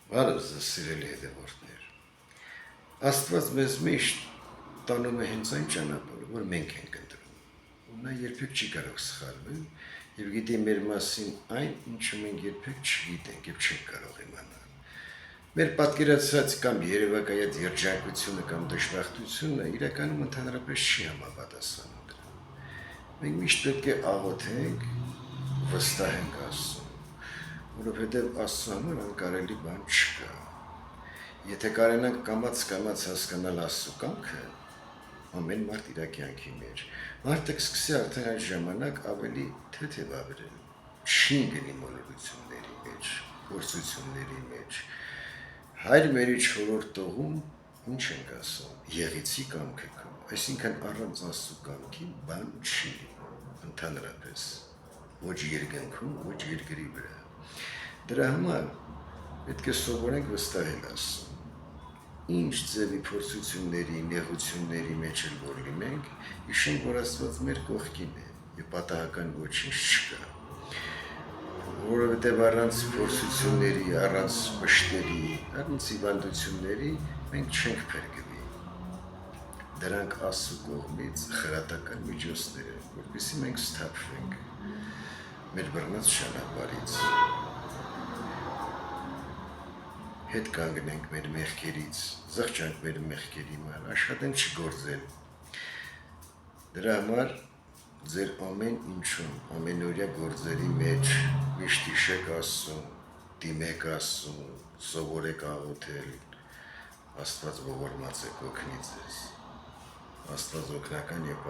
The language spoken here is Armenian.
Բարև ձեզ սիրելի հետևորդներ։ Աստված մեզ միշտ տանում է հենց այն ճանապարհը, որ մենք ենք ընտրում։ Ու նա երբեք չի կարող սխալվել եւ գիտի մեր մասին այն, ինչը մենք երբեք չգիտենք եւ չենք կարող իմանալ։ Մեր պատկերացած կամ երևակայած երջանկությունը կամ դժբախտությունը իրականում ընդհանրապես չի համապատասխանում դրան։ Մենք միշտ պետք է աղոթենք, վստահենք Աստծուն, որովհետև Աստծո համար անկարելի բան չկա։ Եթե կարենանք կամաց հասկանալ Աստծո կամքը, ամեն մարդ իր կյանքի մեջ, մարդը կսկսի արդեն այդ ժամանակ ավելի թեթև ապրել, չի գնի մոլորությունների մեջ, գործությունների մեջ։ Հայր մերի 4-րդ տողում ինչ ենք ասում, եղիցի կամքը քո, այսինքն առանց Աստծո կամքի բան չի, ընդհանրապես, ոչ երկնքում, ոչ երկրի վրա։ Դրա համար պետք է սովորենք վստահել Աստծուն։ Ինչ ձևի փորձությունների, նեղությունների մեջ էլ որ լինենք, հիշենք, որ Աստված մեր կողքին է եւ պատահական ոչինչ չկա։ Որովհետև առանց փորձությունների, առանց վշտերի, առանց հիվանդությունների մենք չենք փրկվի։ Դրանք Աստծո կողմից խրատական միջոցներ են, որպեսզի մենք սթափվենք մեր բռնած ճանապարհից, հետ կանգնենք մեր մեղքերից, զղջանք մեր մեղքերի համար, աշխատենք չգործել։ Դրա համար ձեր ամեն ինչում, ամենօրյա գործերի մեջ միշտ հիշեք Աստծուն, դիմեք Աստծուն, սովորեք աղոթել, Աստված ողորմած է կօգնի ձեզ, Աստված օգնական եւ